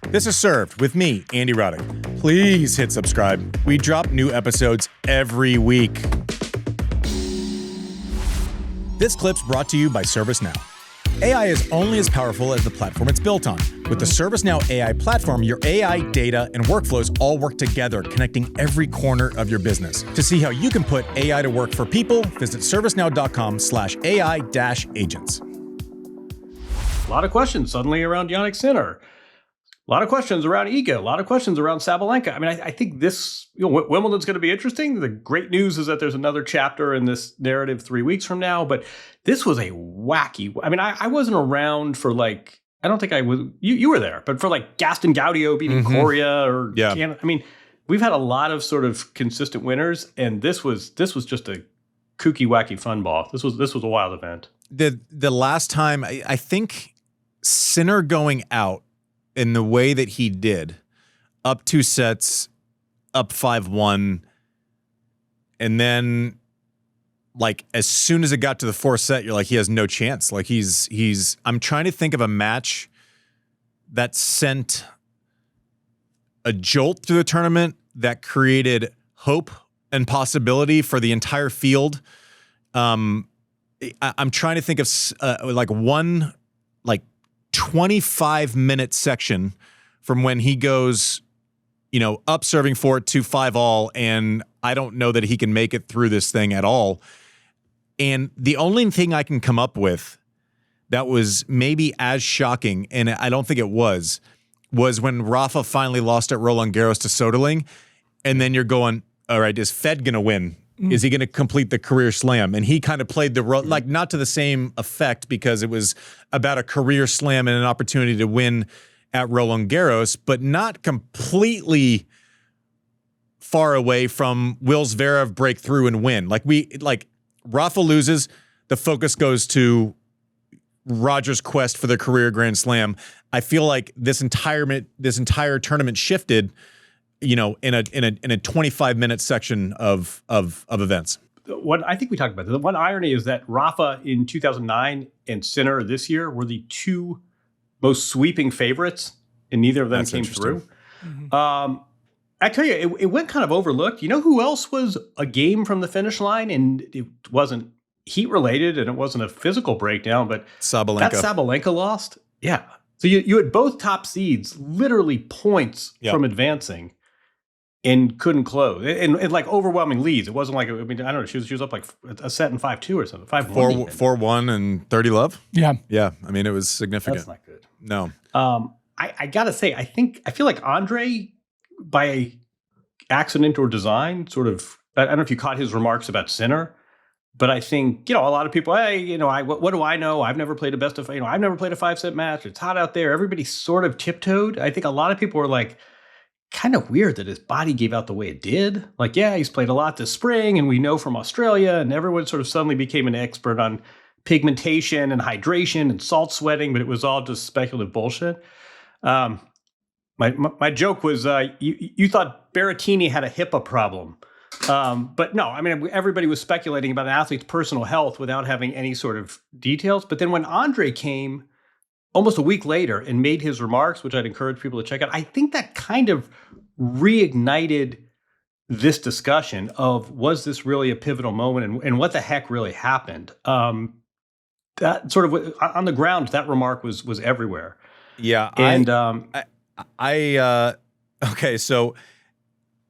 This is Served with me, Andy Roddick. Please hit subscribe. We drop new episodes every week. This clip's brought to you by ServiceNow. AI is only as powerful as the platform it's built on. With the ServiceNow AI platform, your AI, data, and workflows all work together, connecting every corner of your business. To see how you can put AI to work for people, visit servicenow.com/AI-agents. A lot of questions suddenly around Jannik Sinner. A lot of questions around Iga. A lot of questions around Sabalenka. I mean, I think this, Wimbledon's going to be interesting. The great news is that there's another chapter in this narrative 3 weeks from now. But this was a wacky. I mean, I wasn't around for I don't think I was. You were there, but for Gaston Gaudio beating Coria or Canada. I mean, we've had a lot of sort of consistent winners, and this was just a kooky, wacky fun ball. This was a wild event. The last time I think Sinner going out in the way that he did, up 2 sets, up 5-1, and then as soon as it got to the 4th set, you're like, he has no chance. I'm trying to think of a match that sent a jolt through the tournament that created hope and possibility for the entire field. I'm trying to think of one 25-minute section from when he goes, up serving for it to 5-all, and I don't know that he can make it through this thing at all. And the only thing I can come up with that was maybe as shocking, and I don't think it was when Rafa finally lost at Roland Garros to Soderling, and then you're going, all right, is Fed going to win? Is he going to complete the career slam? And he kind of played the role, not to the same effect because it was about a career slam and an opportunity to win at Roland Garros, but not completely far away from will Zverev break through and win. Rafa loses, the focus goes to Roger's quest for the career Grand Slam. I feel like this entire tournament shifted, in a 25-minute section of events. What I think we talked about, the one irony is that Rafa in 2009 and Sinner this year were the two most sweeping favorites, and neither of them came through. Mm-hmm. I tell you, it went kind of overlooked. You know who else was a game from the finish line, and it wasn't heat-related, and it wasn't a physical breakdown, but Sabalenka. That Sabalenka lost? Yeah. So you had both top seeds literally points from advancing, and couldn't close. And overwhelming leads. It wasn't I don't know, she was up a set in 5-2 or something. 5-1. 4-1 and 30 love? Yeah. Yeah. I mean, it was significant. That's not good. No. I gotta say, I feel like Andre, by accident or design, sort of, I don't know if you caught his remarks about Sinner, but I think, a lot of people, hey, what do I know? I've never played I've never played a 5-set match. It's hot out there. Everybody sort of tiptoed. I think a lot of people were kind of weird that his body gave out the way it did. He's played a lot this spring, and we know from Australia, and everyone sort of suddenly became an expert on pigmentation and hydration and salt sweating, but it was all just speculative bullshit. My joke was, you thought Berrettini had a HIPAA problem. But no, I mean, everybody was speculating about an athlete's personal health without having any sort of details. But then when Andre came almost a week later and made his remarks, which I'd encourage people to check out, I think that kind of reignited this discussion of, was this really a pivotal moment, and what the heck really happened? That sort of, on the ground, that remark was everywhere. Yeah. And okay, so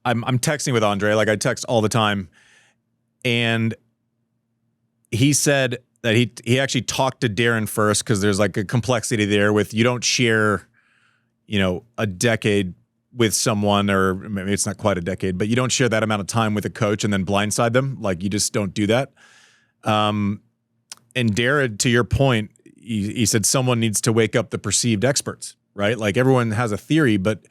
I'm texting with Andre, I text all the time, and he said that he actually talked to Darren first, because there's a complexity there with, you don't share, a decade with someone, or maybe it's not quite a decade, but you don't share that amount of time with a coach and then blindside them. You just don't do that. And Darren, to your point, he said someone needs to wake up the perceived experts, right? Everyone has a theory, but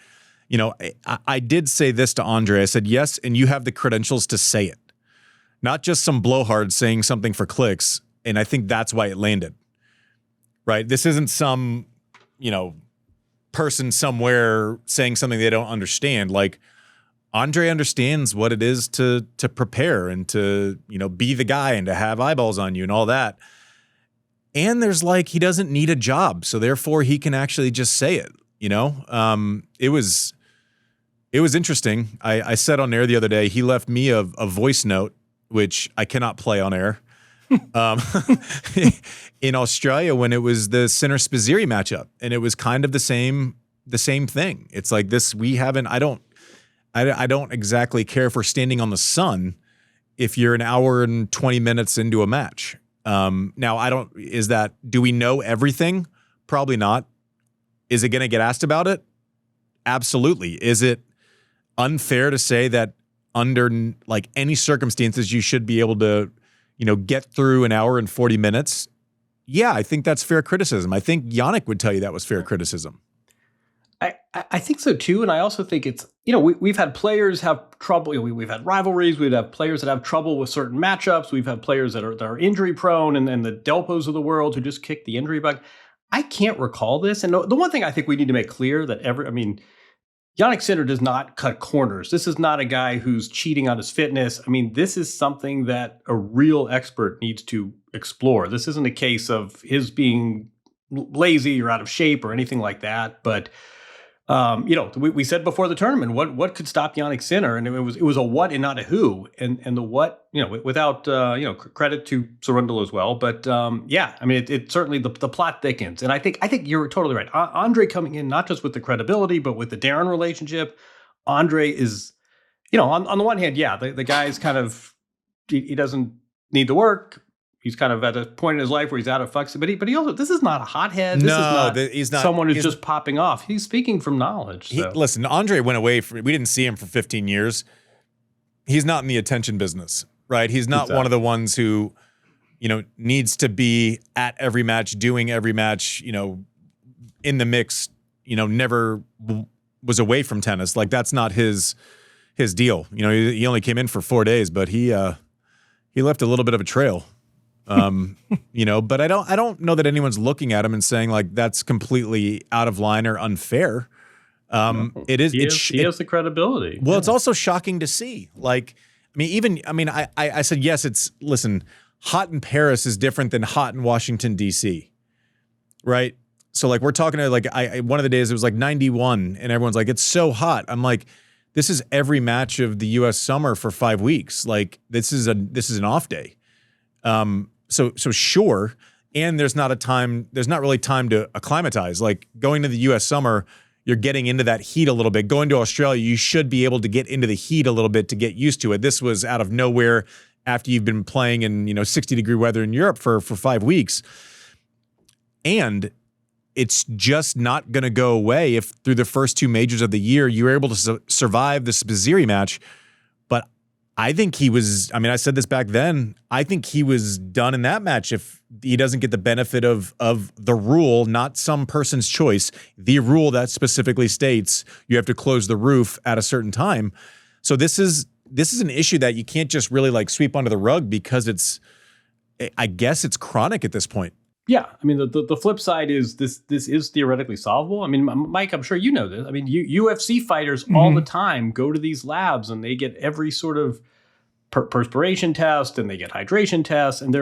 I did say this to Andre. I said, yes, and you have the credentials to say it. Not just some blowhard saying something for clicks, and I think that's why it landed. Right? This isn't some, person somewhere saying something they don't understand. Andre understands what it is to prepare and to, be the guy and to have eyeballs on you and all that. And there's he doesn't need a job, so therefore he can actually just say it. It was interesting. I said on air the other day, he left me a voice note, which I cannot play on air. In Australia when it was the Sinner-Spisiri matchup, and it was kind of the same thing. It's like this. I don't exactly care if we're standing on the sun if you're an hour and 20 minutes into a match. Now do we know everything? Probably not. Is it going to get asked about it? Absolutely. Is it unfair to say that under like any circumstances you should be able to get through an hour and 40 minutes? Yeah, I think that's fair criticism. I think Jannik would tell you that was fair criticism. I think so too. And I also think it's, we've had players have trouble. We've had rivalries. We'd have players that have trouble with certain matchups. We've had players that are injury prone and the Delpos of the world who just kick the injury bug. I can't recall this. And the one thing I think we need to make clear that Jannik Sinner does not cut corners. This is not a guy who's cheating on his fitness. This is something that a real expert needs to explore. This isn't a case of his being lazy or out of shape or anything like that. But, we said before the tournament, what could stop Jannik Sinner? And it was a what and not a who. And the what, without, credit to Cerundolo as well. But, it certainly, the plot thickens. And I think you're totally right. Andre coming in, not just with the credibility, but with the Darren relationship. Andre is, on the one hand, the guy's kind of, he doesn't need to work. He's kind of at a point in his life where he's out of fucks. But he also, this is not a hothead. He's not someone who's just popping off. He's speaking from knowledge. So. Listen, Andre went away. We didn't see him for 15 years. He's not in the attention business, right? He's not one of the ones who, needs to be at every match, doing every match, in the mix, never was away from tennis. Like that's not his deal. He only came in for 4 days, but he left a little bit of a trail. But I don't know that anyone's looking at him and saying like that's completely out of line or unfair. It is. He has the credibility. Well, it's also shocking to see. Like, I said yes. Listen, hot in Paris is different than hot in Washington D.C. Right? So like we're talking to like one of the days it was like 91 and everyone's like it's so hot. I'm like this is every match of the U.S. summer for 5 weeks. Like this is an off day. So sure, and there's not really time to acclimatize. Like going to the U.S. summer, you're getting into that heat a little bit. Going to Australia, you should be able to get into the heat a little bit to get used to it. This was out of nowhere after you've been playing in 60-degree weather in Europe for 5 weeks, and it's just not going to go away if through the first 2 majors of the year you were able to survive the Spisiri match. But I think he was, I said this back then, I think he was done in that match if he doesn't get the benefit of the rule, not some person's choice, the rule that specifically states you have to close the roof at a certain time. So this is an issue that you can't just really like sweep under the rug because I guess it's chronic at this point. Yeah, the flip side is this is theoretically solvable. Mike, I'm sure you know this. UFC fighters all the time go to these labs and they get every sort of perspiration test and they get hydration tests. And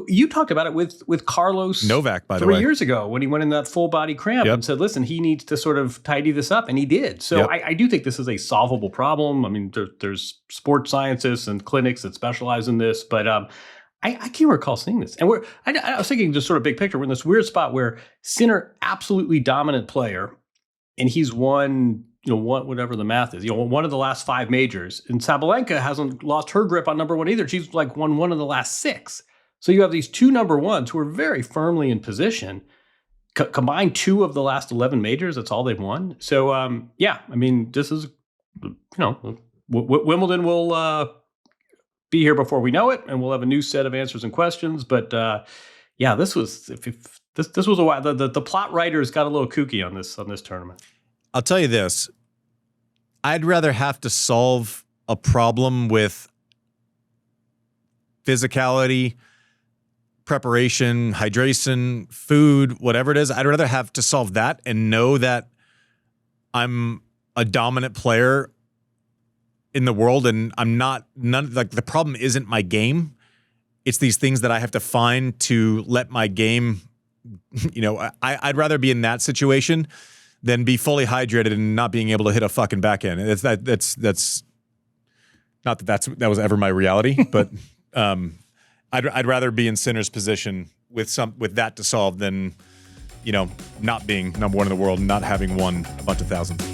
you talked about it with Carlos Novak, by the way, 3 years ago when he went in that full body cramp and said, listen, he needs to sort of tidy this up. And he did. So I do think this is a solvable problem. There's sports scientists and clinics that specialize in this, but I can't recall seeing this. And I was thinking just sort of big picture. We're in this weird spot where Sinner, absolutely dominant player, and he's won, whatever the math is, one of the last 5 majors. And Sabalenka hasn't lost her grip on number one either. She's like won one of the last 6. So you have these 2 number ones who are very firmly in position. Combined 2 of the last 11 majors, that's all they've won. So, this is, Wimbledon will be here before we know it, and we'll have a new set of answers and questions. But this was this was a while. The plot writers got a little kooky on this tournament. I'll tell you this: I'd rather have to solve a problem with physicality, preparation, hydration, food, whatever it is. I'd rather have to solve that and know that I'm a dominant player in the world, and I'm not the problem isn't my game. It's these things that I have to find to let my game, I'd rather be in that situation than be fully hydrated and not being able to hit a fucking backhand. That's not that was ever my reality, but I'd rather be in Sinner's position with that to solve than, not being number one in the world and not having won a bunch of thousands.